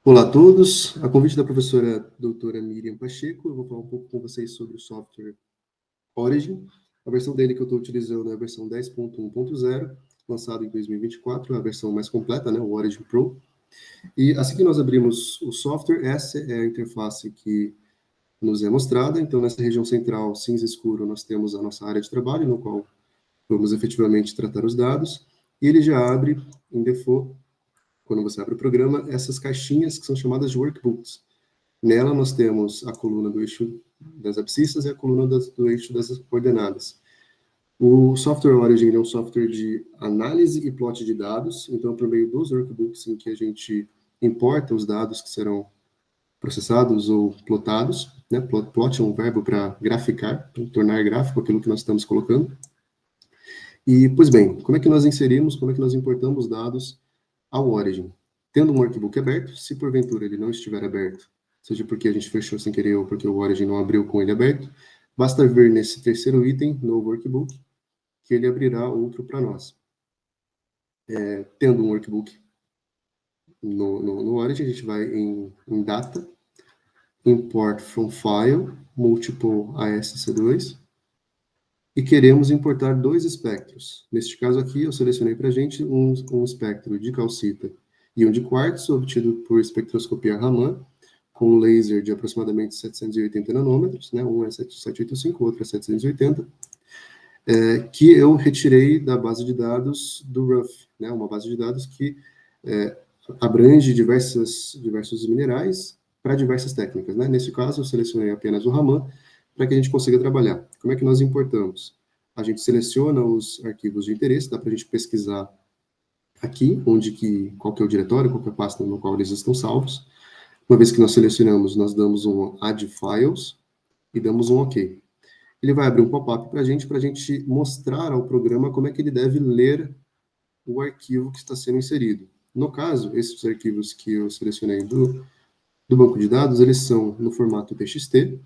Olá a todos. A convite da professora doutora Miriam Pacheco, eu vou falar um pouco com vocês sobre o software Origin. A versão dele que eu estou utilizando é a versão 10.1.0, lançado em 2024, a versão mais completa, né, o Origin Pro. E assim que nós abrimos o software, essa é a interface que nos é mostrada. Então, nessa região central, cinza escuro, nós temos a nossa área de trabalho, no qual vamos efetivamente tratar os dados. E ele já abre, em default, quando você abre o programa, essas caixinhas que são chamadas de workbooks. Nela nós temos a coluna do eixo das abscissas e a coluna do eixo das coordenadas. O software Origin é um software de análise e plot de dados, então por meio dos workbooks em que a gente importa os dados que serão processados ou plotados, né? Plot é um verbo para graficar, para tornar gráfico aquilo que nós estamos colocando. E, pois bem, como é que nós inserimos, como é que nós importamos dados ao Origin? Tendo um workbook aberto, se porventura ele não estiver aberto, seja porque a gente fechou sem querer ou porque o Origin não abriu com ele aberto, basta ver nesse terceiro item, no workbook, que ele abrirá outro para nós. Tendo um workbook no Origin, a gente vai em Data, Import from File, Multiple ASC2, e queremos importar dois espectros. Neste caso aqui, eu selecionei para a gente um espectro de calcita e um de quartzo, obtido por espectroscopia Raman, com um laser de aproximadamente 780 nanômetros, né? Um é 785, o outro é 780, que eu retirei da base de dados do RUF, né? Uma base de dados que abrange diversos minerais para diversas técnicas, né? Nesse caso, eu selecionei apenas o Raman para que a gente consiga trabalhar. Como é que nós importamos? A gente seleciona os arquivos de interesse, dá para a gente pesquisar aqui, qual que é o diretório, qual que é a pasta no qual eles estão salvos. Uma vez que nós selecionamos, nós damos um Add Files e damos um OK. Ele vai abrir um pop-up para a gente mostrar ao programa como é que ele deve ler o arquivo que está sendo inserido. No caso, esses arquivos que eu selecionei do banco de dados, eles são no formato TXT,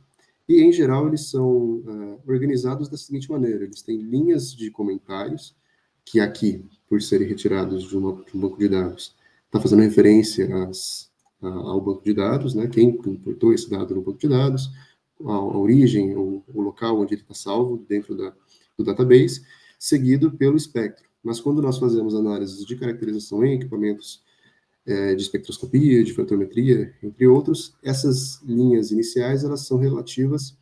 e, em geral, eles são organizados da seguinte maneira: eles têm linhas de comentários, que aqui, por serem retirados de um banco de dados, está fazendo referência ao banco de dados, né? Quem importou esse dado no banco de dados, a origem, o local onde ele está salvo dentro do database, seguido pelo espectro. Mas quando nós fazemos análises de caracterização em equipamentos de espectroscopia, de fotometria, entre outros, essas linhas iniciais elas são relativas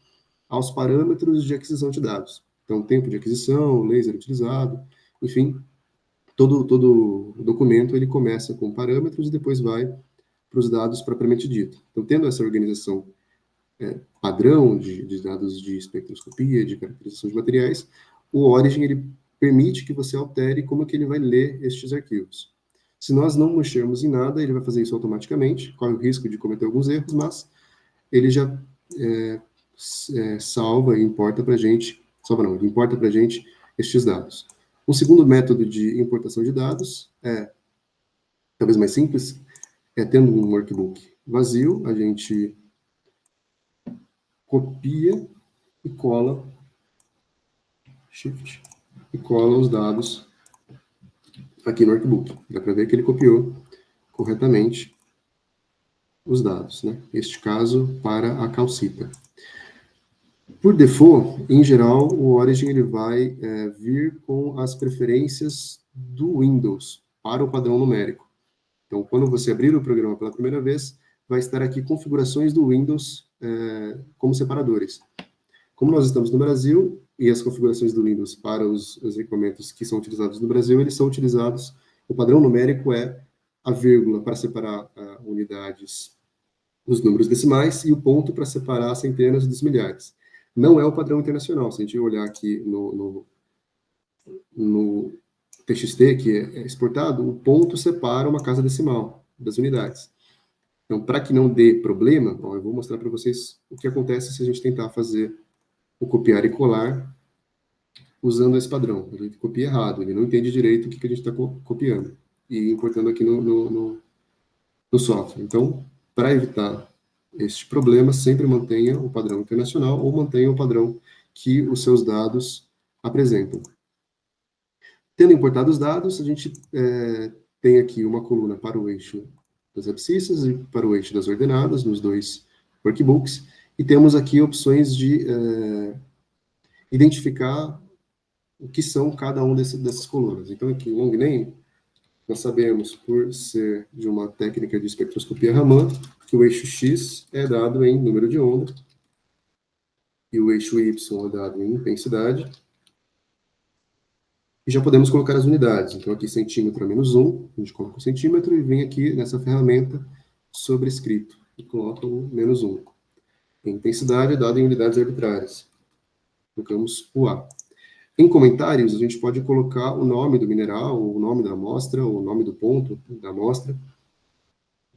aos parâmetros de aquisição de dados. Então, tempo de aquisição, laser utilizado, enfim, todo documento ele começa com parâmetros e depois vai para os dados propriamente dito. Então, tendo essa organização padrão de dados de espectroscopia, de caracterização de materiais, o Origin ele permite que você altere como é que ele vai ler estes arquivos. Se nós não mexermos em nada, ele vai fazer isso automaticamente, corre o risco de cometer alguns erros, mas ele já salva e importa para a gente, ele importa para a gente estes dados. Um segundo método de importação de dados talvez mais simples, tendo um workbook vazio, a gente copia e cola, Shift, e cola os dados aqui no workbook. Dá para ver que ele copiou corretamente os dados, né? Este caso para a calcita. Por default, em geral, o Origin ele vai vir com as preferências do Windows para o padrão numérico. Então, quando você abrir o programa pela primeira vez, vai estar aqui configurações do Windows como separadores. Como nós estamos no Brasil, e as configurações do Windows para os equipamentos que são utilizados no Brasil, eles são utilizados, o padrão numérico é a vírgula para separar unidades dos números decimais e o ponto para separar centenas dos milhares. Não é o padrão internacional. Se a gente olhar aqui no TXT, que é exportado, o ponto separa uma casa decimal das unidades. Então, para que não dê problema, eu vou mostrar para vocês o que acontece se a gente tentar fazer o copiar e colar usando esse padrão. Ele copia errado, ele não entende direito o que a gente está copiando e importando aqui no software. Então, para evitar este problema, sempre mantenha o padrão internacional ou mantenha o padrão que os seus dados apresentam. Tendo importado os dados, a gente tem aqui uma coluna para o eixo das abscissas e para o eixo das ordenadas, nos dois workbooks, e temos aqui opções de identificar o que são cada um dessas colunas. Então, aqui, long name, nós sabemos, por ser de uma técnica de espectroscopia Raman, que o eixo X é dado em número de onda, e o eixo Y é dado em intensidade, e já podemos colocar as unidades. Então, aqui centímetro a -1, a gente coloca o centímetro e vem aqui nessa ferramenta sobrescrito, e coloca o -1. A intensidade é dada em unidades arbitrárias. Colocamos o A. Em comentários, a gente pode colocar o nome do mineral, o nome da amostra, o nome do ponto da amostra,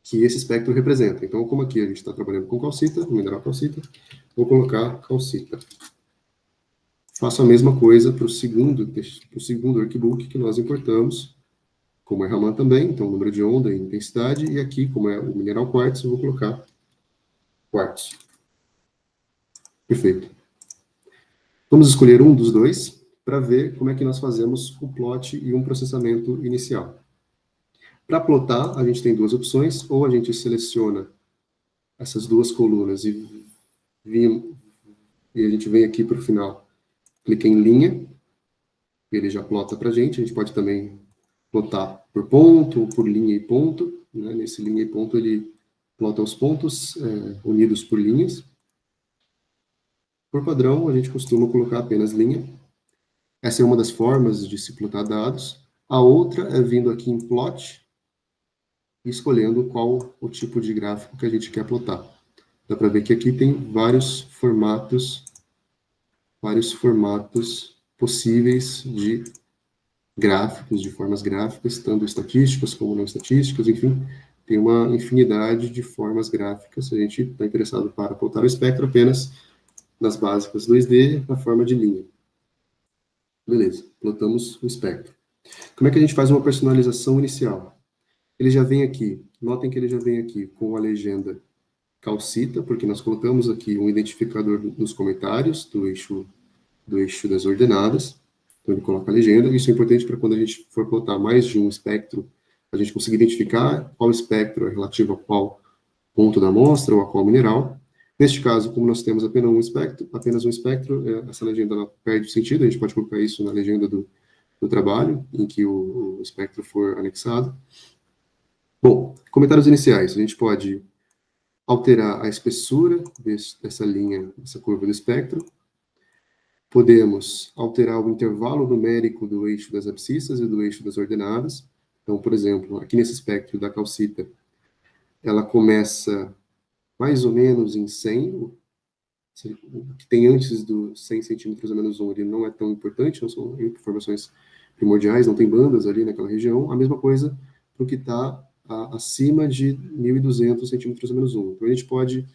que esse espectro representa. Então, como aqui a gente está trabalhando com calcita, o mineral calcita, vou colocar calcita. Faço a mesma coisa para o segundo workbook que nós importamos, como é Raman também, então número de onda e intensidade, e aqui, como é o mineral quartzo, eu vou colocar quartzo. Perfeito. Vamos escolher um dos dois para ver como é que nós fazemos o plot e um processamento inicial. Para plotar, a gente tem duas opções, ou a gente seleciona essas duas colunas e a gente vem aqui para o final, clica em linha, ele já plota para a gente pode também plotar por ponto, por linha e ponto, né? Nesse linha e ponto ele plota os pontos unidos por linhas. Por padrão, a gente costuma colocar apenas linha. Essa é uma das formas de se plotar dados. A outra é vindo aqui em plot e escolhendo qual o tipo de gráfico que a gente quer plotar. Dá para ver que aqui tem vários formatos possíveis de gráficos, de formas gráficas, tanto estatísticas como não estatísticas, enfim, tem uma infinidade de formas gráficas. A gente está interessado para plotar o espectro apenas nas básicas 2D, na forma de linha. Beleza, plotamos o espectro. Como é que a gente faz uma personalização inicial? Ele já vem aqui, notem que ele já vem aqui com a legenda calcita, porque nós colocamos aqui um identificador nos comentários do eixo das ordenadas. Então ele coloca a legenda. Isso é importante para quando a gente for plotar mais de um espectro, a gente conseguir identificar qual espectro é relativo a qual ponto da amostra ou a qual mineral. Neste caso, como nós temos apenas um espectro, essa legenda ela perde o sentido. A gente pode colocar isso na legenda do trabalho, em que o espectro for anexado. Bom, comentários iniciais. A gente pode alterar a espessura dessa linha, essa curva do espectro. Podemos alterar o intervalo numérico do eixo das abscissas e do eixo das ordenadas. Então, por exemplo, aqui nesse espectro da calcita, ela começa mais ou menos em 100, o que tem antes do 100 centímetros a -1, ele não é tão importante, não são informações primordiais, não tem bandas ali naquela região. A mesma coisa para o que está acima de 1.200 centímetros a -1. Então, a gente pode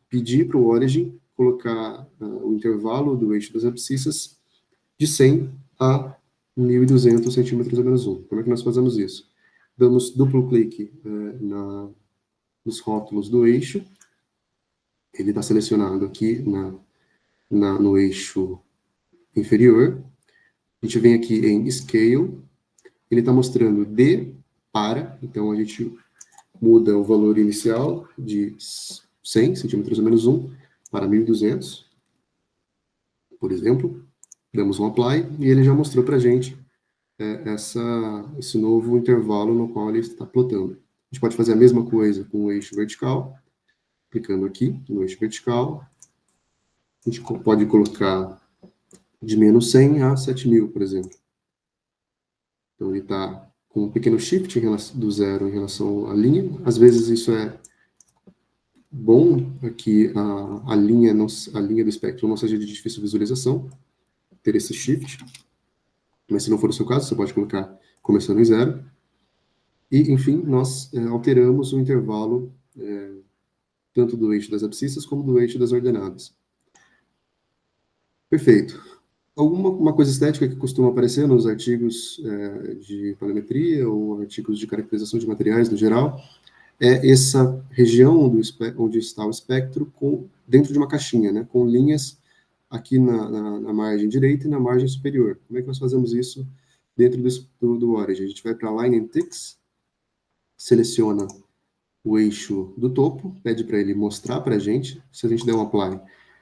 pedir para o Origin colocar o intervalo do eixo das abscissas de 100 a 1.200 centímetros a -1. Como é que nós fazemos isso? Damos duplo clique nos rótulos do eixo. Ele está selecionado aqui no eixo inferior. A gente vem aqui em Scale. Ele está mostrando de para. Então, a gente muda o valor inicial de 100 centímetros a -1 para 1.200, por exemplo. Damos um Apply e ele já mostrou para a gente esse novo intervalo no qual ele está plotando. A gente pode fazer a mesma coisa com o eixo vertical, clicando aqui no eixo vertical. A gente pode colocar de -100 a 7.000, por exemplo. Então, ele está com um pequeno shift do zero em relação à linha. Às vezes, isso é bom, que a linha do espectro não seja de difícil visualização, ter esse shift. Mas, se não for o seu caso, você pode colocar começando em zero. E, enfim, nós alteramos o intervalo tanto do eixo das abscissas como do eixo das ordenadas. Perfeito. Uma coisa estética que costuma aparecer nos artigos de paleometria ou artigos de caracterização de materiais no geral é essa região onde está o espectro dentro de uma caixinha, né, com linhas aqui na margem direita e na margem superior. Como é que nós fazemos isso dentro do Origin? A gente vai para Line and Ticks, seleciona o eixo do topo, pede para ele mostrar para a gente. Se a gente der um apply,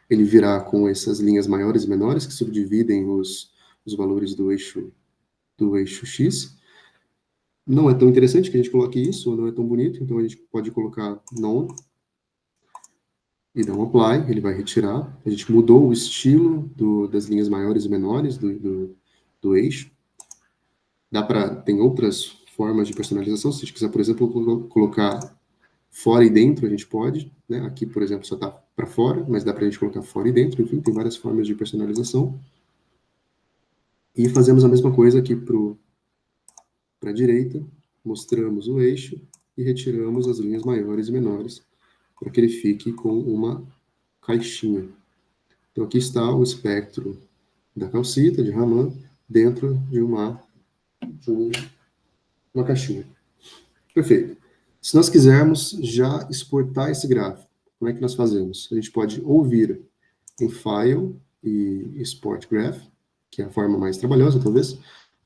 ele virá com essas linhas maiores e menores que subdividem os valores do eixo X. Não é tão interessante que a gente coloque isso, ou não é tão bonito, então a gente pode colocar none e dar um apply, ele vai retirar. A gente mudou o estilo das linhas maiores e menores do eixo. Tem outras formas de personalização. Se a gente quiser, por exemplo, colocar fora e dentro, a gente pode, né? Aqui, por exemplo, só está para fora, mas dá para a gente colocar fora e dentro. Enfim, tem várias formas de personalização. E fazemos a mesma coisa aqui para a direita. Mostramos o eixo e retiramos as linhas maiores e menores para que ele fique com uma caixinha. Então, aqui está o espectro da calcita, de Raman, dentro de uma caixinha. Perfeito. Se nós quisermos já exportar esse gráfico, como é que nós fazemos? A gente pode ou vir em File e Export Graph, que é a forma mais trabalhosa, talvez,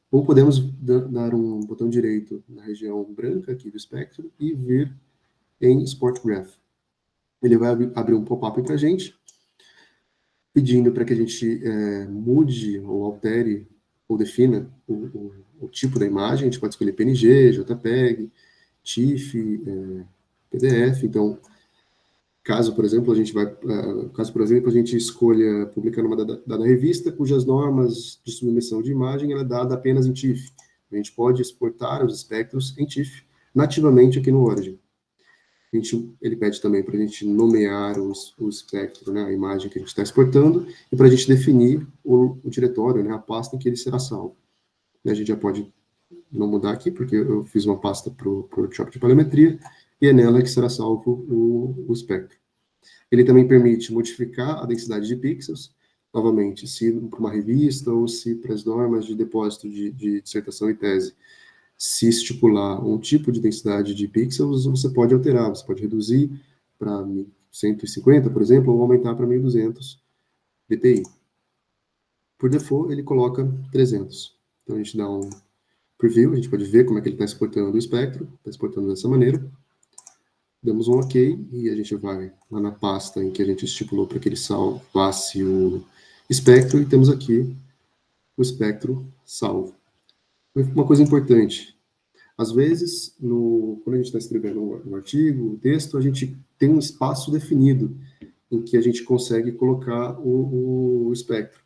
ou podemos dar um botão direito na região branca aqui do espectro e vir em Export Graph. Ele vai abrir um pop-up para a gente, pedindo para que a gente mude ou altere ou defina o tipo da imagem. A gente pode escolher PNG, JPEG, TIFF, PDF. Então, caso, por exemplo, a gente escolha publicar numa dada revista cujas normas de submissão de imagem ela é dada apenas em TIFF. A gente pode exportar os espectros em TIFF nativamente aqui no Origin. Ele pede também para a gente nomear o espectro, né, a imagem que a gente está exportando, e para a gente definir o diretório, né, a pasta em que ele será salvo. A gente já pode não mudar aqui, porque eu fiz uma pasta para o workshop de parametria, e é nela que será salvo o espectro. Ele também permite modificar a densidade de pixels, novamente, se para uma revista ou se para as normas de depósito de dissertação e tese, se estipular um tipo de densidade de pixels, você pode alterar, você pode reduzir para 150, por exemplo, ou aumentar para 1200 dpi. Por default, ele coloca 300. Então, a gente dá um preview, a gente pode ver como é que ele está exportando o espectro, está exportando dessa maneira. Damos um OK, e a gente vai lá na pasta em que a gente estipulou para que ele salvasse o espectro, e temos aqui o espectro salvo. Uma coisa importante, às vezes, quando a gente está escrevendo um artigo, um texto, a gente tem um espaço definido em que a gente consegue colocar o espectro.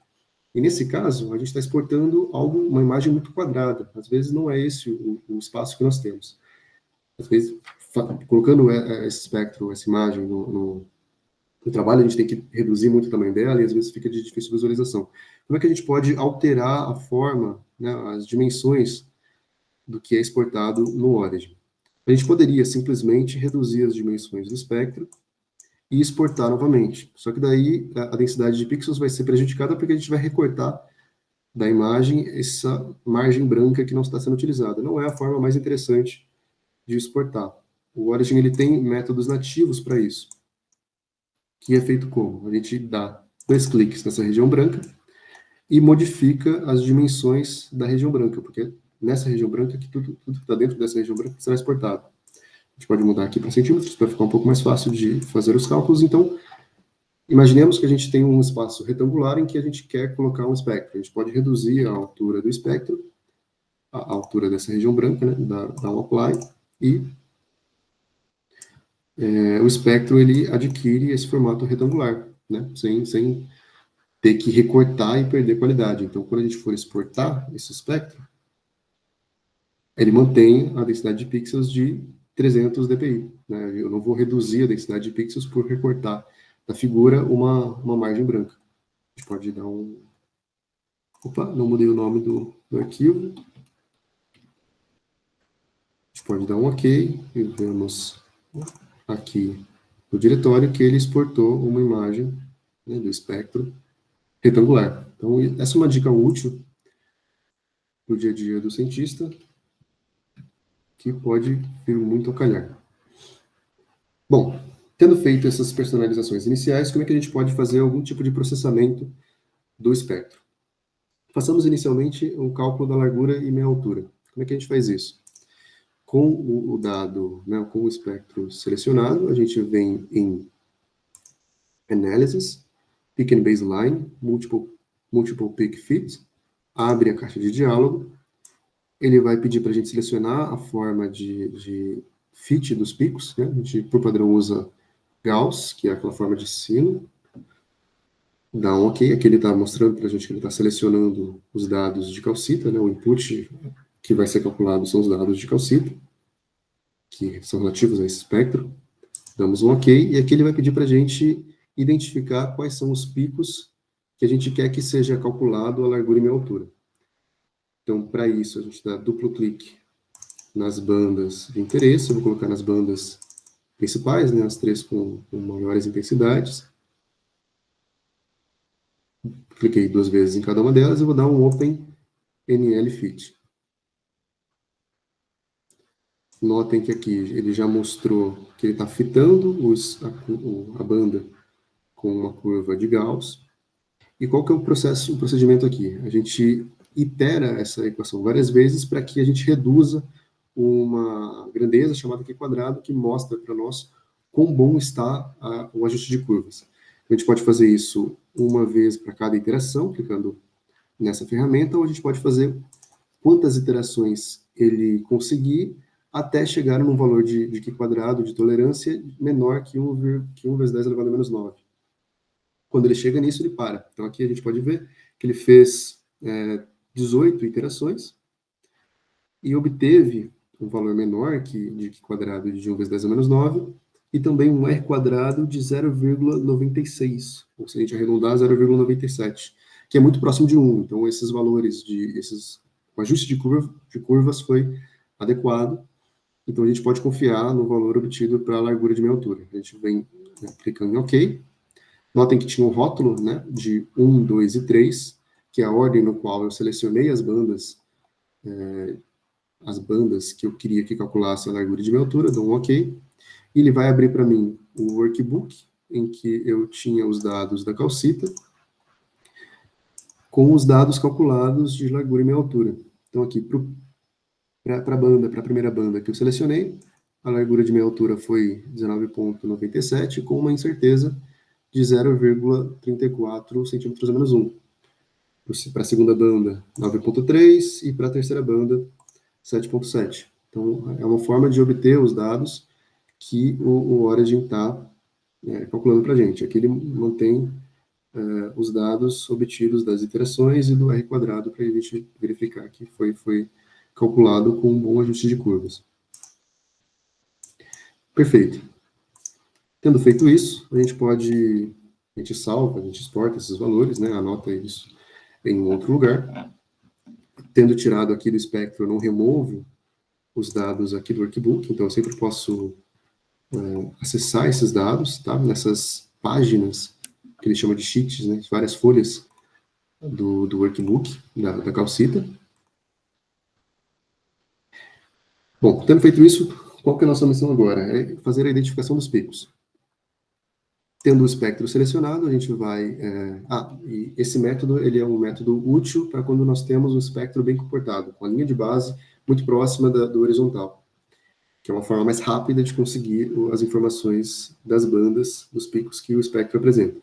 E nesse caso, a gente está exportando uma imagem muito quadrada. Às vezes não é esse o espaço que nós temos. Às vezes, colocando esse espectro, essa imagem no trabalho, a gente tem que reduzir muito o tamanho dela e às vezes fica de difícil visualização. Como é que a gente pode alterar a forma, né, as dimensões do que é exportado no Origin? A gente poderia simplesmente reduzir as dimensões do espectro e exportar novamente. Só que daí a densidade de pixels vai ser prejudicada porque a gente vai recortar da imagem essa margem branca que não está sendo utilizada. Não é a forma mais interessante de exportar. O Origin ele tem métodos nativos para isso, que é feito como? A gente dá 2 cliques nessa região branca e modifica as dimensões da região branca, porque nessa região branca, que tudo que está dentro dessa região branca será exportado. A gente pode mudar aqui para centímetros, para ficar um pouco mais fácil de fazer os cálculos. Então, imaginemos que a gente tem um espaço retangular em que a gente quer colocar um espectro. A gente pode reduzir a altura do espectro, a altura dessa região branca, né, dar um apply, e o espectro ele adquire esse formato retangular, né, sem ter que recortar e perder qualidade. Então, quando a gente for exportar esse espectro, ele mantém a densidade de pixels de 300 dpi. Né? Eu não vou reduzir a densidade de pixels por recortar da figura uma margem branca. A gente pode dar um... Opa, não mudei o nome do arquivo. A gente pode dar um OK e vemos aqui no diretório que ele exportou uma imagem, né, do espectro retangular. Então, essa é uma dica útil no dia a dia do cientista, que pode vir muito a calhar. Bom, tendo feito essas personalizações iniciais, como é que a gente pode fazer algum tipo de processamento do espectro? Façamos inicialmente um cálculo da largura e meia altura. Como é que a gente faz isso? Com o dado, né, com o espectro selecionado, a gente vem em Analysis, Pick and Baseline, Multiple Pick Fit, abre a caixa de diálogo, ele vai pedir para a gente selecionar a forma de fit dos picos, né? A gente, por padrão, usa Gauss, que é aquela forma de sino, dá um OK, aqui ele está mostrando para a gente que ele está selecionando os dados de calcita, né? O input que vai ser calculado são os dados de calcita, que são relativos a esse espectro. Damos um OK, e aqui ele vai pedir para a gente identificar quais são os picos que a gente quer que seja calculado a largura e meia altura. Então, para isso, a gente dá duplo clique nas bandas de interesse. Eu vou colocar nas bandas principais, né, as três com maiores intensidades. Cliquei 2 vezes em cada uma delas e vou dar um Open NL Fit. Notem que aqui ele já mostrou que ele está fitando a banda com uma curva de Gauss. E qual que é o procedimento aqui? A gente itera essa equação várias vezes para que a gente reduza uma grandeza chamada Q quadrado, que mostra para nós quão bom está o ajuste de curvas. A gente pode fazer isso uma vez para cada iteração, clicando nessa ferramenta, ou a gente pode fazer quantas iterações ele conseguir até chegar num valor de Q quadrado, de tolerância, menor que 1 vezes 10 elevado a menos 9. Quando ele chega nisso, ele para. Então, aqui a gente pode ver que ele fez 18 iterações e obteve um valor menor de Q quadrado de 1 vezes 10 a menos 9 e também um R quadrado de 0,96, ou se a gente arredondar, 0,97, que é muito próximo de 1. Então, esses valores, o ajuste de curvas foi adequado. Então, a gente pode confiar no valor obtido para a largura de meia altura. A gente vem clicando em OK. Notem que tinha um rótulo, né, de 1, 2 e 3, que é a ordem no qual eu selecionei as bandas que eu queria que calculasse a largura de minha altura, dou um OK. E ele vai abrir para mim o workbook, em que eu tinha os dados da calcita, com os dados calculados de largura e meia altura. Então, aqui, para a primeira banda que eu selecionei, a largura de meia altura foi 19,97, com uma incerteza de 0,34 centímetros a menos 1. Para a segunda banda, 9,3, e para a terceira banda, 7,7. Então, é uma forma de obter os dados que o Origin está calculando para a gente. Aqui ele mantém os dados obtidos das iterações e do R quadrado para a gente verificar que foi calculado com um bom ajuste de curvas. Perfeito. Tendo feito isso, a gente salva, a gente exporta esses valores, né, anota isso em um outro lugar. Tendo tirado aqui do espectro, eu não removo os dados aqui do workbook, então eu sempre posso acessar esses dados, tá? Nessas páginas, que ele chama de sheets, né? Várias folhas do workbook, da calcita. Bom, tendo feito isso, qual que é a nossa missão agora? É fazer a identificação dos picos. Tendo o espectro selecionado, a gente vai... e esse método, ele é um método útil para quando nós temos um espectro bem comportado, com a linha de base muito próxima do horizontal, que é uma forma mais rápida de conseguir as informações das bandas, dos picos que o espectro apresenta.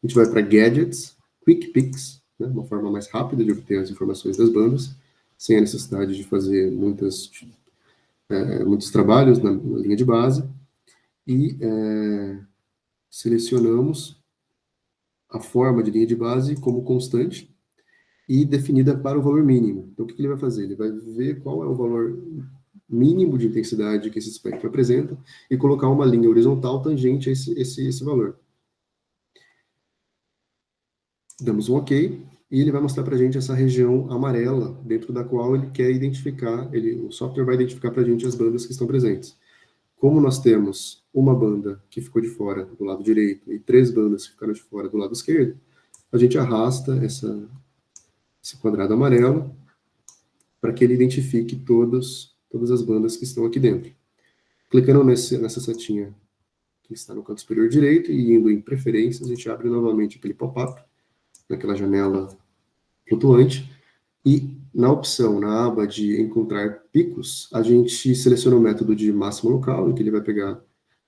A gente vai para Gadgets, Quick Picks, né, uma forma mais rápida de obter as informações das bandas, sem a necessidade de fazer muitos trabalhos na linha de base, e selecionamos a forma de linha de base como constante e definida para o valor mínimo. Então, o que ele vai fazer? Ele vai ver qual é o valor mínimo de intensidade que esse espectro apresenta e colocar uma linha horizontal tangente a esse valor. Damos um OK, e ele vai mostrar para a gente essa região amarela, dentro da qual ele quer identificar, o software vai identificar para a gente as bandas que estão presentes. Como nós temos uma banda que ficou de fora do lado direito e 3 bandas que ficaram de fora do lado esquerdo, a gente arrasta esse quadrado amarelo para que ele identifique todas as bandas que estão aqui dentro. Clicando nessa setinha que está no canto superior direito e indo em preferências, a gente abre novamente aquele pop-up, naquela janela flutuante, E na opção, na aba de encontrar picos, a gente seleciona o método de máximo local, em que ele vai pegar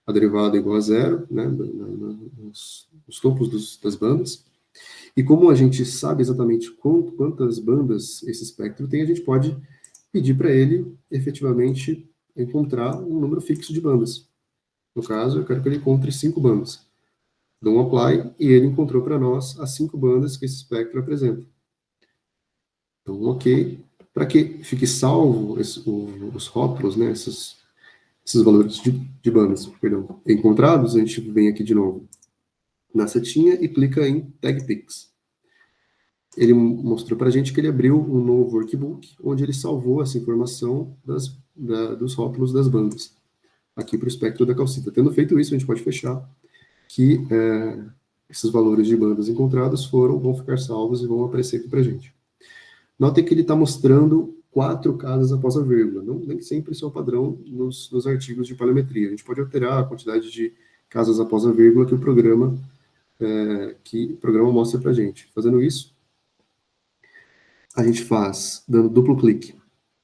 a derivada igual a zero, né, nos topos das bandas. E como a gente sabe exatamente quantas bandas esse espectro tem, a gente pode pedir para ele, efetivamente, encontrar um número fixo de bandas. No caso, eu quero que ele encontre 5 bandas. Dou um apply e ele encontrou para nós as 5 bandas que esse espectro apresenta. Então, ok. Para que fique salvo os rótulos, né, esses valores de bandas, perdão, encontrados, a gente vem aqui de novo na setinha e clica em Tag Picks. Ele mostrou para a gente que ele abriu um novo workbook, onde ele salvou essa informação dos rótulos das bandas, aqui para o espectro da calcita. Tendo feito isso, a gente pode fechar que esses valores de bandas encontradas vão ficar salvos e vão aparecer aqui para a gente. Notem que ele está mostrando 4 casas após a vírgula. Nem sempre isso é o padrão nos artigos de paliometria. A gente pode alterar a quantidade de casas após a vírgula que o programa mostra para a gente. Fazendo isso, a gente faz dando duplo clique.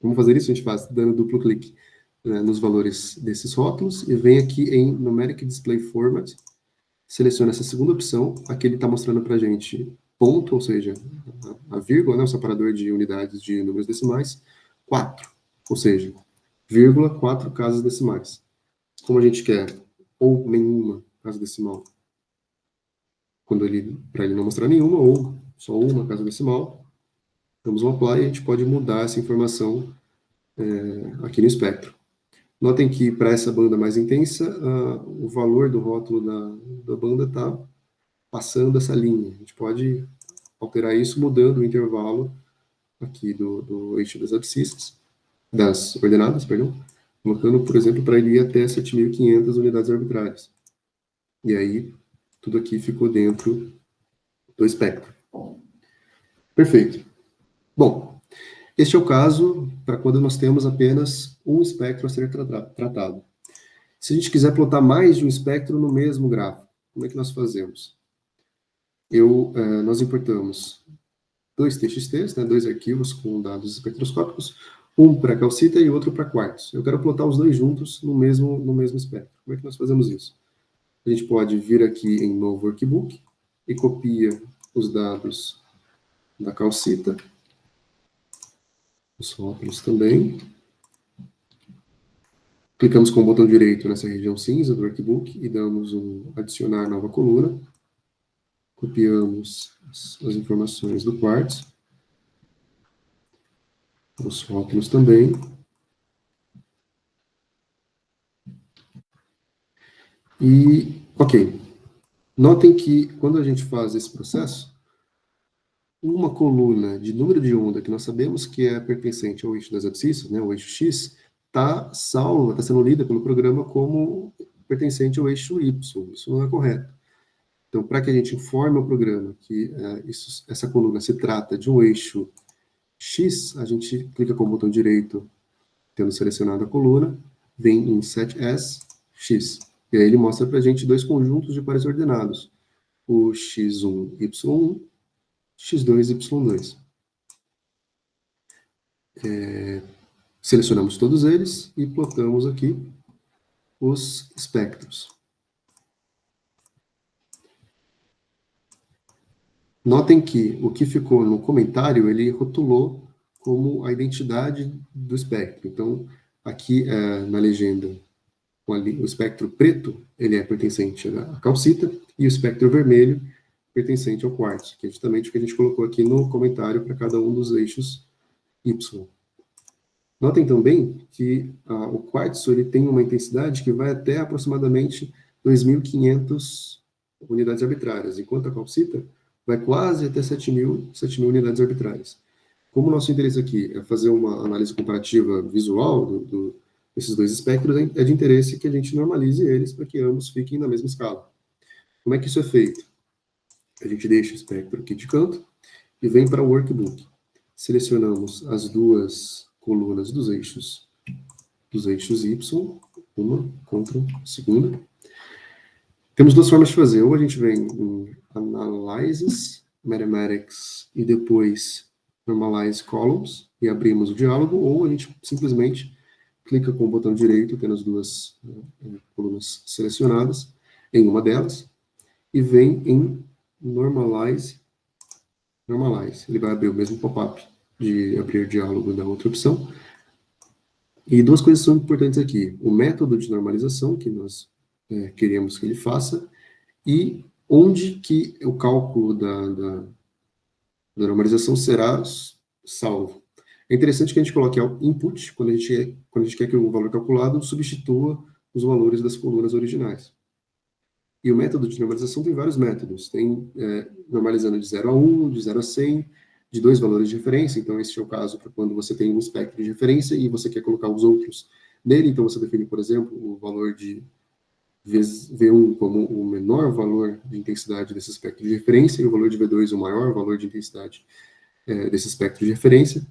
Vamos fazer isso? A gente faz dando duplo clique nos valores desses rótulos e vem aqui em Numeric Display Format, seleciona essa segunda opção. Aqui ele está mostrando para a gente ponto, ou seja, a vírgula, né, o separador de unidades de números decimais, 4, ou seja, vírgula, 4 casas decimais. Como a gente quer ou nenhuma casa decimal, para ele não mostrar nenhuma, ou só uma casa decimal, damos um apply e a gente pode mudar essa informação aqui no espectro. Notem que para essa banda mais intensa, o valor do rótulo da banda está passando essa linha. A gente pode alterar isso mudando o intervalo aqui do eixo das abscissas, das ordenadas, perdão, colocando, por exemplo, para ele ir até 7.500 unidades arbitrárias. E aí, tudo aqui ficou dentro do espectro. Perfeito. Bom, este é o caso para quando nós temos apenas um espectro a ser tratado. Se a gente quiser plotar mais de um espectro no mesmo gráfico, como é que nós fazemos? Nós importamos 2 TXTs, né, 2 arquivos com dados espectroscópicos, um para calcita e outro para quartz. Eu quero plotar os dois juntos no mesmo espectro. Como é que nós fazemos isso? A gente pode vir aqui em novo workbook e copia os dados da calcita, os rótulos também. Clicamos com o botão direito nessa região cinza do workbook e damos um adicionar nova coluna. Copiamos as informações do quartz, os rótulos também. E, ok. Notem que, quando a gente faz esse processo, uma coluna de número de onda, que nós sabemos que é pertencente ao eixo das abscissas, né, o eixo X, está salva, está sendo lida pelo programa como pertencente ao eixo Y. Isso não é correto. Então, para que a gente informe o programa que essa coluna se trata de um eixo X, a gente clica com o botão direito, tendo selecionado a coluna, vem em Set As X. E aí ele mostra para a gente 2 conjuntos de pares ordenados, o X1, Y1, X2, Y2. Selecionamos todos eles e plotamos aqui os espectros. Notem que o que ficou no comentário, ele rotulou como a identidade do espectro. Então, aqui na legenda, o espectro preto, ele é pertencente à calcita, e o espectro vermelho, pertencente ao quartzo, que é justamente o que a gente colocou aqui no comentário para cada um dos eixos Y. Notem também que o quartzo ele tem uma intensidade que vai até aproximadamente 2.500 unidades arbitrárias, enquanto a calcita vai quase até 7.000 unidades arbitrárias. Como o nosso interesse aqui é fazer uma análise comparativa visual desses 2 espectros, é de interesse que a gente normalize eles para que ambos fiquem na mesma escala. Como é que isso é feito? A gente deixa o espectro aqui de canto e vem para o workbook. Selecionamos as 2 colunas dos eixos Y, uma contra a segunda. Temos 2 formas de fazer. Ou a gente vem em Analysis, Mathematics, e depois Normalize Columns, e abrimos o diálogo, ou a gente simplesmente clica com o botão direito, tendo as duas colunas selecionadas, em uma delas, e vem em Normalize. Ele vai abrir o mesmo pop-up de abrir diálogo da outra opção. E duas coisas são importantes aqui. O método de normalização, que nós queremos que ele faça, e onde que o cálculo da normalização será salvo. É interessante que a gente coloque o input, quando a gente quer que o valor calculado substitua os valores das colunas originais. E o método de normalização tem vários métodos. Tem normalizando de 0 a 1, de 0 a 100, de 2 valores de referência. Então, esse é o caso para quando você tem um espectro de referência e você quer colocar os outros nele. Então, você define, por exemplo, o valor de V1 como o menor valor de intensidade desse espectro de referência e o valor de V2 o maior valor de intensidade desse espectro de referência.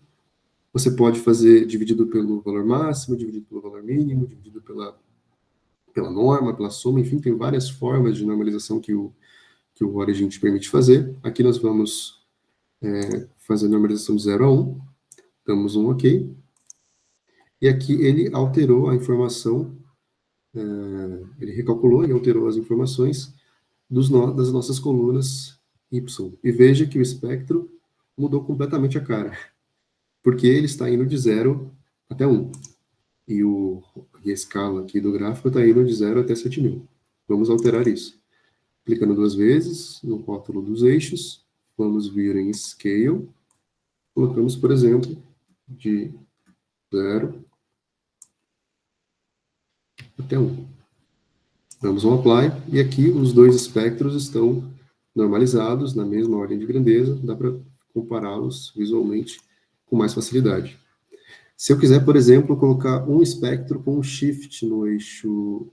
Você pode fazer dividido pelo valor máximo, dividido pelo valor mínimo, dividido pela norma, pela soma, enfim, tem várias formas de normalização que o Origin te permite fazer. Aqui nós vamos fazer a normalização de 0 a 1, damos um OK, e aqui ele alterou a informação, ele recalculou e alterou as informações das nossas colunas Y. E veja que o espectro mudou completamente a cara, porque ele está indo de 0 até 1. E a escala aqui do gráfico está indo de 0 até 7.000. Vamos alterar isso. Clicando duas vezes no rótulo dos eixos, vamos vir em Scale, colocamos, por exemplo, de 0 até 1. Damos um Apply, e aqui os dois espectros estão normalizados, na mesma ordem de grandeza, dá para compará-los visualmente com mais facilidade. Se eu quiser, por exemplo, colocar um espectro com um shift no eixo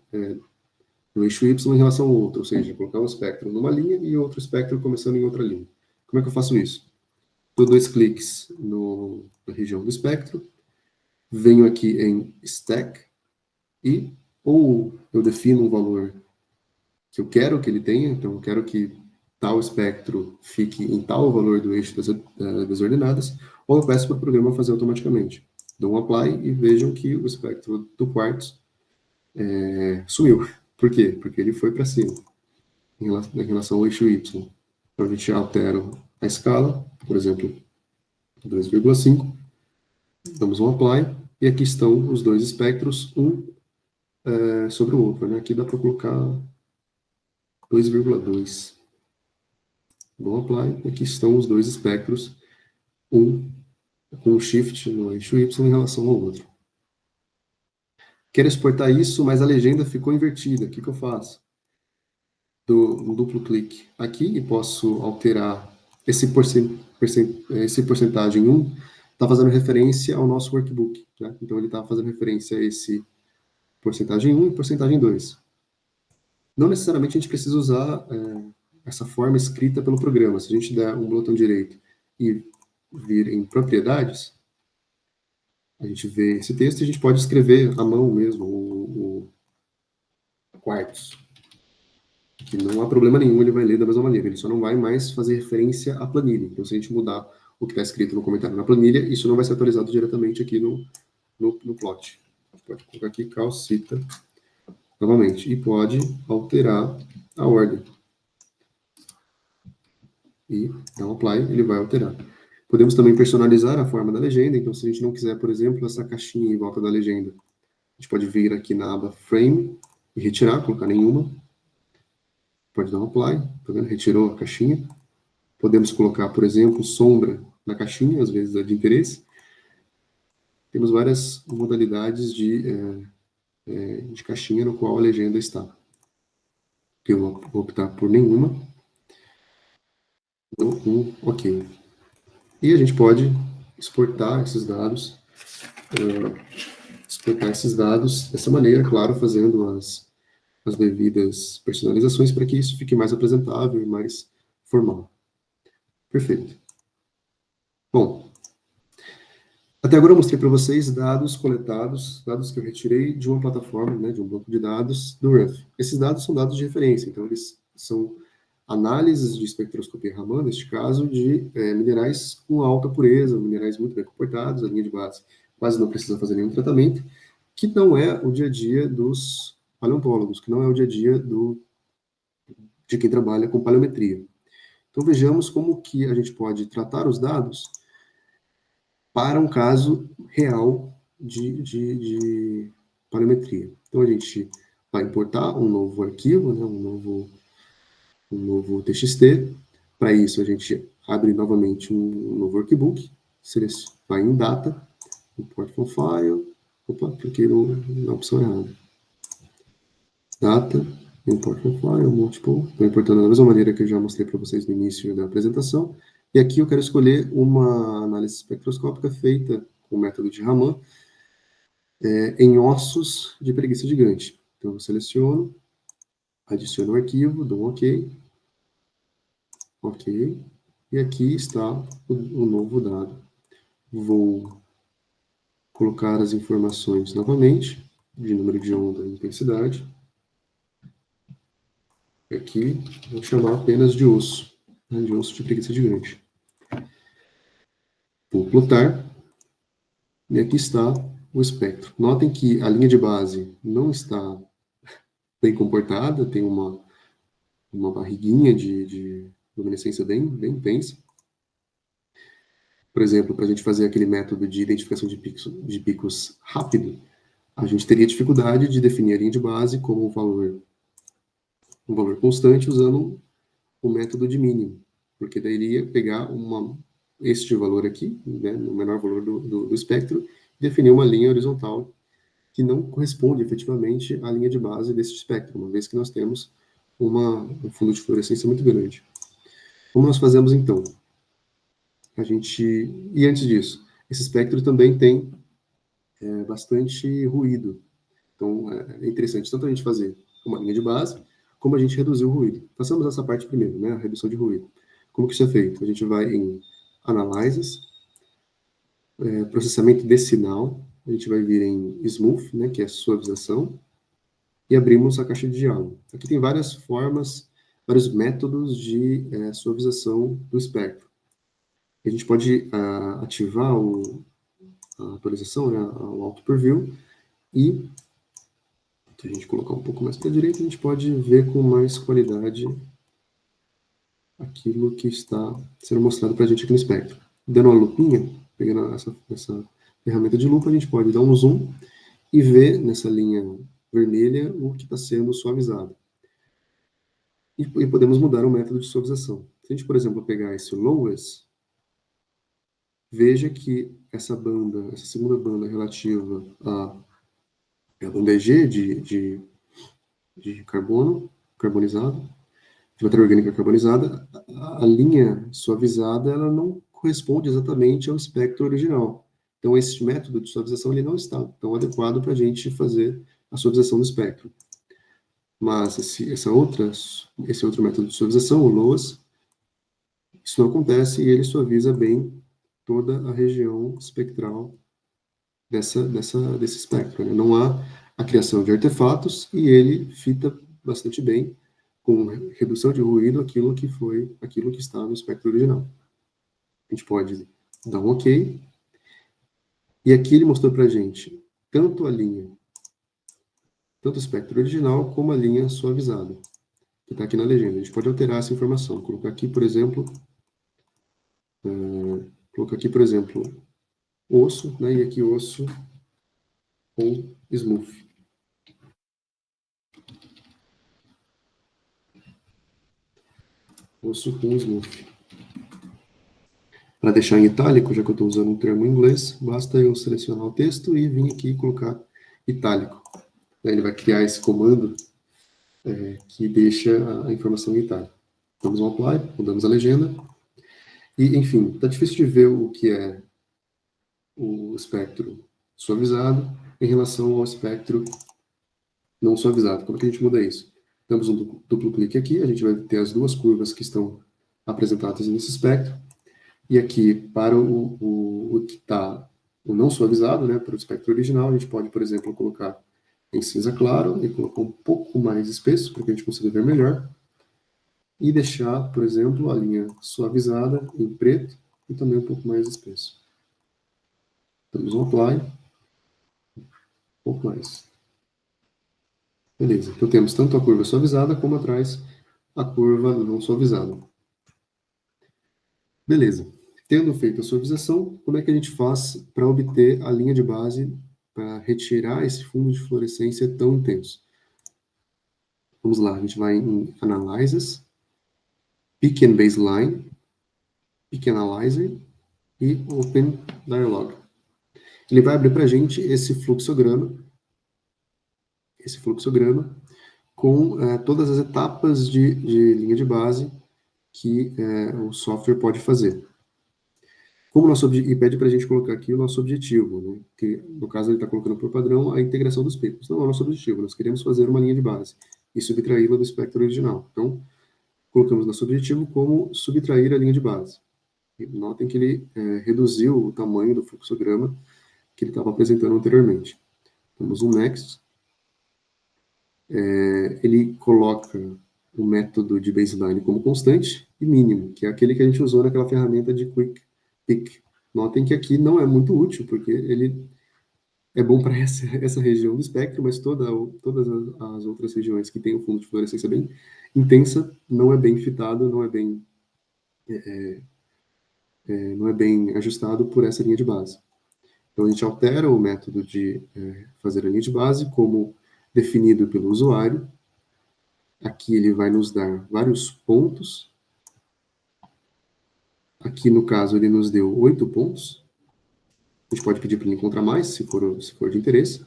Y em relação ao outro, ou seja, colocar um espectro numa linha e outro espectro começando em outra linha. Como é que eu faço isso? Dou 2 cliques na região do espectro, venho aqui em Stack, e ou eu defino um valor que eu quero que ele tenha, então eu quero que tal espectro fique em tal valor do eixo das ordenadas, ou eu peço para o programa fazer automaticamente. Dou um Apply e vejam que o espectro do quartzo sumiu. Por quê? Porque ele foi para cima, em relação ao eixo Y. Então a gente altera a escala, por exemplo, 2,5, damos um Apply, e aqui estão os dois espectros, um sobre o outro. Né? Aqui dá para colocar 2,2. Dou um Apply, e aqui estão os dois espectros, um com um shift no eixo Y em relação ao outro. Quero exportar isso, mas a legenda ficou invertida. O que eu faço? Dou um duplo clique aqui e posso alterar esse porcentagem 1, está fazendo referência ao nosso workbook. Né? Então, ele está fazendo referência a esse porcentagem 1 e porcentagem 2. Não necessariamente a gente precisa usar essa forma escrita pelo programa. Se a gente der um botão direito e vir em propriedades, a gente vê esse texto e a gente pode escrever à mão mesmo o quartos. Que não há problema nenhum, ele vai ler da mesma maneira. Ele só não vai mais fazer referência à planilha. Então, se a gente mudar o que está escrito no comentário na planilha, isso não vai ser atualizado diretamente aqui no plot. A gente pode colocar aqui calcita novamente. E pode alterar a ordem. E dar um apply, ele vai alterar. Podemos também personalizar a forma da legenda. Então, se a gente não quiser, por exemplo, essa caixinha em volta da legenda, a gente pode vir aqui na aba Frame e retirar, colocar nenhuma. Pode dar um Apply, tá vendo? Retirou a caixinha. Podemos colocar, por exemplo, sombra na caixinha, às vezes é de interesse. Temos várias modalidades de caixinha no qual a legenda está. Eu vou optar por nenhuma. Então, OK. E a gente pode exportar esses dados dessa maneira, claro, fazendo as devidas personalizações para que isso fique mais apresentável e mais formal. Perfeito. Bom, até agora eu mostrei para vocês dados coletados, dados que eu retirei de uma plataforma, né, de um banco de dados do Ruff. Esses dados são dados de referência, então eles são análises de espectroscopia Raman, neste caso, de minerais com alta pureza, minerais muito bem comportados, a linha de base quase não precisa fazer nenhum tratamento, que não é o dia a dia dos paleontólogos, que não é o dia a dia de quem trabalha com paleometria. Então vejamos como que a gente pode tratar os dados para um caso real de paleometria. Então a gente vai importar um novo arquivo, né, um novo TXT. Para isso a gente abre novamente um novo workbook, vai em data, import from file, opa, cliquei na opção errada. Data, import from file, multiple, estou importando da mesma maneira que eu já mostrei para vocês no início da apresentação. E aqui eu quero escolher uma análise espectroscópica feita com o método de Raman em ossos de preguiça gigante. Então eu seleciono, adiciono o arquivo, dou um OK, OK, e aqui está o novo dado. Vou colocar as informações novamente, de número de onda e intensidade. Aqui, vou chamar apenas de osso, né, de osso de preguiça gigante. Vou plotar, e aqui está o espectro. Notem que a linha de base não está bem comportada, tem uma barriguinha de luminescência bem intensa. Por exemplo, para a gente fazer aquele método de identificação de picos rápido, a gente teria dificuldade de definir a linha de base como um valor constante usando o método de mínimo, porque daí iria pegar este valor aqui, né, o menor valor do espectro, e definir uma linha horizontal que não corresponde efetivamente à linha de base desse espectro, uma vez que nós temos um fundo de fluorescência muito grande. Como nós fazemos então? E antes disso, esse espectro também tem bastante ruído. Então, é interessante tanto a gente fazer uma linha de base, como a gente reduzir o ruído. Façamos essa parte primeiro, né, a redução de ruído. Como que isso é feito? A gente vai em Analysis, processamento de sinal, a gente vai vir em Smooth, né, que é suavização, e abrimos a caixa de diálogo. Aqui tem várias formas, vários métodos de suavização do espectro. A gente pode ativar a atualização, né, o Auto Preview, e se a gente colocar um pouco mais para a direita, a gente pode ver com mais qualidade aquilo que está sendo mostrado para a gente aqui no espectro. Dando uma lupinha, pegando essa ferramenta de lupa, a gente pode dar um zoom e ver nessa linha vermelha o que está sendo suavizado. E podemos mudar o método de suavização. Se a gente, por exemplo, pegar esse lowest, veja que essa segunda banda relativa à banda EG de carbono carbonizado, de matéria orgânica carbonizada, a linha suavizada ela não corresponde exatamente ao espectro original. Então, esse método de suavização ele não está tão adequado para a gente fazer a suavização do espectro. Mas esse outro método de suavização, o LOAS, isso não acontece e ele suaviza bem toda a região espectral desse espectro. Né? Não há a criação de artefatos e ele fita bastante bem com redução de ruído aquilo que está no espectro original. A gente pode dar um OK. E aqui ele mostrou para a gente tanto o espectro original como a linha suavizada, que está aqui na legenda. A gente pode alterar essa informação. Colocar aqui, por exemplo, osso, né? E aqui osso ou smooth. Osso com smooth. Para deixar em itálico, já que eu estou usando um termo em inglês, basta eu selecionar o texto e vir aqui e colocar itálico. Ele vai criar esse comando que deixa a informação em itálico. Damos um apply, mudamos a legenda. E, enfim, está difícil de ver o que é o espectro suavizado em relação ao espectro não suavizado. Como que a gente muda isso? Damos um duplo clique aqui, a gente vai ter as duas curvas que estão apresentadas nesse espectro. E aqui, para o que está o não suavizado, né, para o espectro original, a gente pode, por exemplo, colocar em cinza claro e colocar um pouco mais espesso, para que a gente consiga ver melhor. e deixar, por exemplo, a linha suavizada em preto e também um pouco mais espesso. Damos um apply, um pouco mais. Beleza, então temos tanto a curva suavizada como atrás a curva não suavizada. Beleza. Tendo feito a suavização, como é que a gente faz para obter a linha de base, para retirar esse fundo de fluorescência tão intenso? Vamos lá, a gente vai em Analysis, Pick and Baseline, Pick Analyzer e Open Dialog. Ele vai abrir para a gente esse fluxograma com todas as etapas de linha de base que o software pode fazer. Como e pede para a gente colocar aqui o nosso objetivo, né? Que no caso ele está colocando por padrão a integração dos picos. Não é o nosso objetivo, nós queremos fazer uma linha de base e subtraí-la do espectro original. Então, colocamos nosso objetivo como subtrair a linha de base. E notem que ele reduziu o tamanho do fluxograma que ele estava apresentando anteriormente. Temos um next. Ele coloca o método de baseline como constante e mínimo, que é aquele que a gente usou naquela ferramenta de quick pick. Notem que aqui não é muito útil, porque ele é bom para essa região do espectro, mas todas as outras regiões que têm um fundo de fluorescência bem intensa, não é bem fitado, não é bem ajustado por essa linha de base. Então, a gente altera o método de fazer a linha de base como definido pelo usuário. Aqui ele vai nos dar vários pontos. Aqui, no caso, ele nos deu 8 pontos. A gente pode pedir para ele encontrar mais, se for de interesse.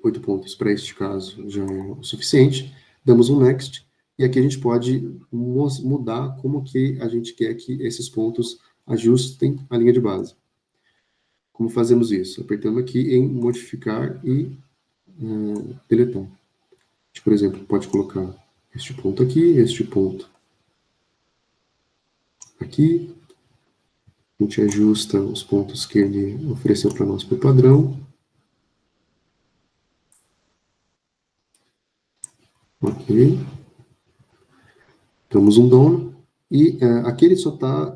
8 pontos para este caso já é o suficiente. Damos um next. E aqui a gente pode mudar como que a gente quer que esses pontos ajustem a linha de base. Como fazemos isso? Apertando aqui em modificar e deletar. A gente, por exemplo, pode colocar este ponto aqui, este ponto aqui. A gente ajusta os pontos que ele ofereceu para nós por padrão. Ok. Damos um dono. E aqui ele só está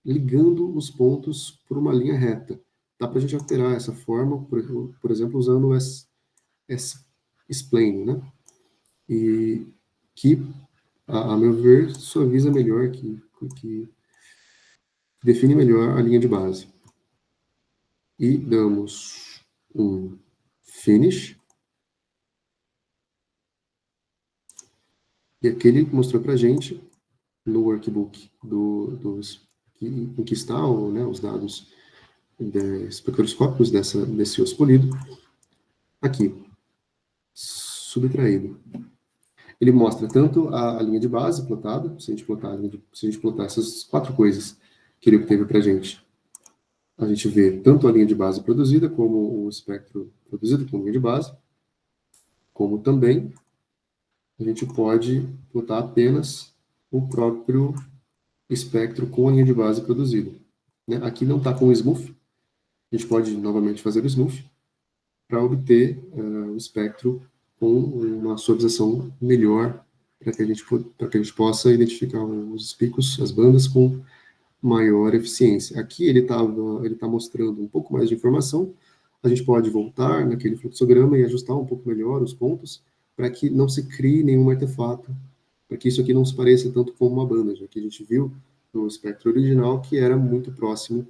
ligando os pontos por uma linha reta. Dá para a gente alterar essa forma, por exemplo, usando o S-Plane, né? E que, a meu ver, suaviza melhor, que define melhor a linha de base. E damos um Finish. E aqui ele mostrou para a gente, no workbook em que estão, né, os dados espectroscópicos desse osso polido, aqui, subtraído. Ele mostra tanto a linha de base plotada, se a gente plotar essas 4 coisas que ele obteve para a gente vê tanto a linha de base produzida, como o espectro produzido com linha de base, como também a gente pode plotar apenas o próprio espectro com a linha de base produzida. Né? Aqui não está com o smooth, a gente pode novamente fazer o smooth para obter o espectro com uma suavização melhor, para que a gente possa identificar os picos, as bandas com maior eficiência. Aqui ele está mostrando um pouco mais de informação. A gente pode voltar naquele fluxograma e ajustar um pouco melhor os pontos, para que não se crie nenhum artefato, para que isso aqui não se pareça tanto com uma banda, já que a gente viu no espectro original que era muito próximo,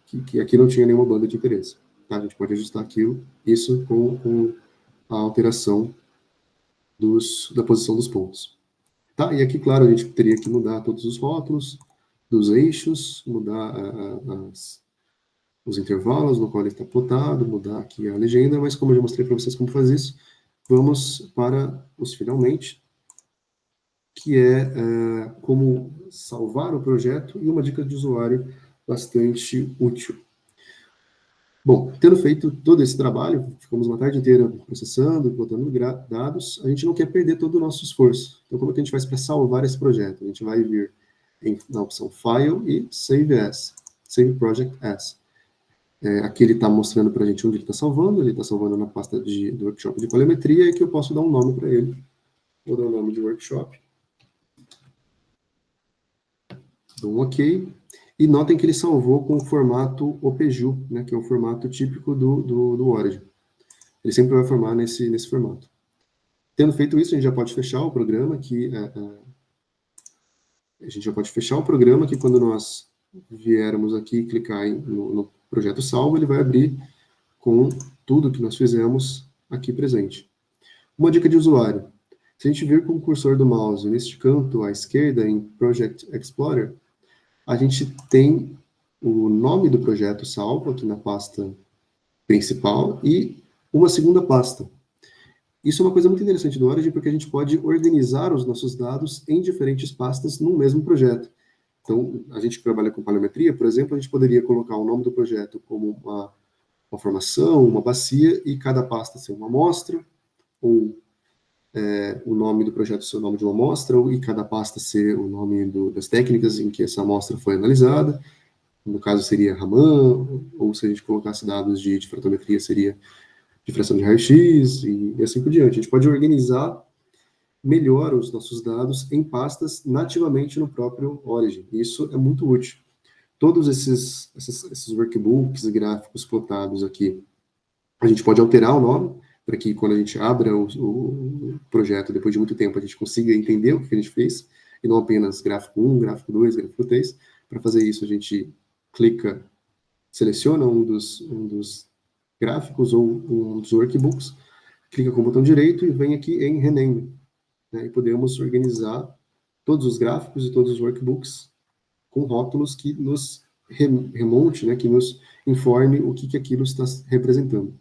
que aqui não tinha nenhuma banda de interesse. Tá? A gente pode ajustar isso com a alteração da posição dos pontos. Tá? E aqui, claro, a gente teria que mudar todos os rótulos dos eixos, mudar os intervalos no qual ele está plotado, mudar aqui a legenda, mas como eu já mostrei para vocês como fazer isso, vamos para os finalmente, que é como salvar o projeto e uma dica de usuário bastante útil. Bom, tendo feito todo esse trabalho, ficamos uma tarde inteira processando, botando dados, a gente não quer perder todo o nosso esforço. Então, como é que a gente faz para salvar esse projeto? A gente vai vir na opção File e Save As, Save Project As. Aqui ele está mostrando para a gente onde ele está salvando na pasta do workshop de colorimetria, e que eu posso dar um nome para ele, vou dar o nome de workshop, dou um OK, e notem que ele salvou com o formato OPJU, né, que é o formato típico do Origin. Ele sempre vai formar nesse formato. Tendo feito isso, a gente já pode fechar o programa, quando nós viermos aqui clicar no projeto salvo, ele vai abrir com tudo que nós fizemos aqui presente. Uma dica de usuário. Se a gente vir com o cursor do mouse neste canto à esquerda, em Project Explorer, a gente tem o nome do projeto salvo aqui na pasta principal e uma segunda pasta. Isso é uma coisa muito interessante do Origin, porque a gente pode organizar os nossos dados em diferentes pastas no mesmo projeto. Então, a gente que trabalha com parametria, por exemplo, a gente poderia colocar o nome do projeto como uma formação, uma bacia, e cada pasta ser uma amostra, ou o nome do projeto ser o nome de uma amostra, e cada pasta ser o nome das técnicas em que essa amostra foi analisada. No caso, seria Raman, ou se a gente colocasse dados de fotometria, seria difração de raio-x, e assim por diante. A gente pode organizar melhor os nossos dados em pastas nativamente no próprio Origin. Isso é muito útil. Todos esses workbooks e gráficos plotados aqui, a gente pode alterar o nome, para que quando a gente abra o projeto, depois de muito tempo, a gente consiga entender o que a gente fez, e não apenas gráfico 1, gráfico 2, gráfico 3. Para fazer isso, a gente clica, seleciona um dos gráficos ou um dos workbooks, clica com o botão direito e vem aqui em Rename, né, e podemos organizar todos os gráficos e todos os workbooks com rótulos que nos remonte, né, que nos informe o que aquilo está representando.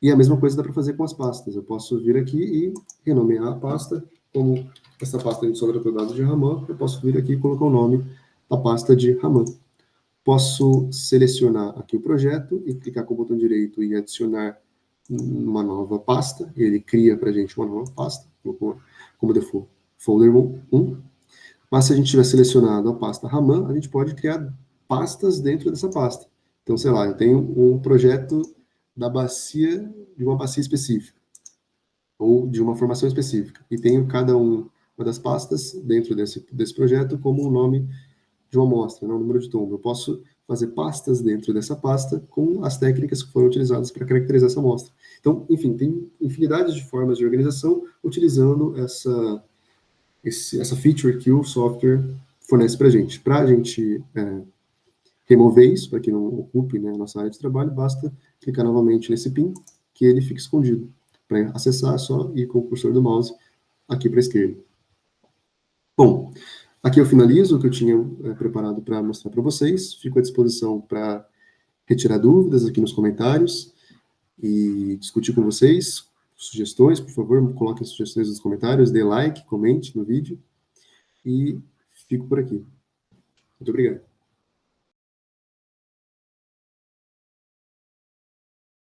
E a mesma coisa dá para fazer com as pastas. Eu posso vir aqui e renomear a pasta, como essa pasta a gente sobra para dados de Raman, eu posso vir aqui e colocar o nome da pasta de Raman. Posso selecionar aqui o projeto e clicar com o botão direito e adicionar uma nova pasta, e ele cria para a gente uma nova pasta, como default folder 1. Mas se a gente tiver selecionado a pasta Raman, a gente pode criar pastas dentro dessa pasta. Então, sei lá, eu tenho um projeto de uma bacia específica, ou de uma formação específica, e tenho cada uma das pastas dentro desse projeto como o nome de uma amostra, não o número de tombo. Eu posso fazer pastas dentro dessa pasta com as técnicas que foram utilizadas para caracterizar essa amostra. Então, enfim, tem infinidade de formas de organização utilizando essa feature que o software fornece para a gente. Para a gente remover isso, para que não ocupe, né, a nossa área de trabalho, basta clicar novamente nesse pin, que ele fica escondido. Para acessar, é só ir com o cursor do mouse aqui para a esquerda. Bom, aqui eu finalizo o que eu tinha preparado para mostrar para vocês. Fico à disposição para retirar dúvidas aqui nos comentários e discutir com vocês. Sugestões, por favor, coloquem sugestões nos comentários, dê like, comente no vídeo e fico por aqui. Muito obrigado.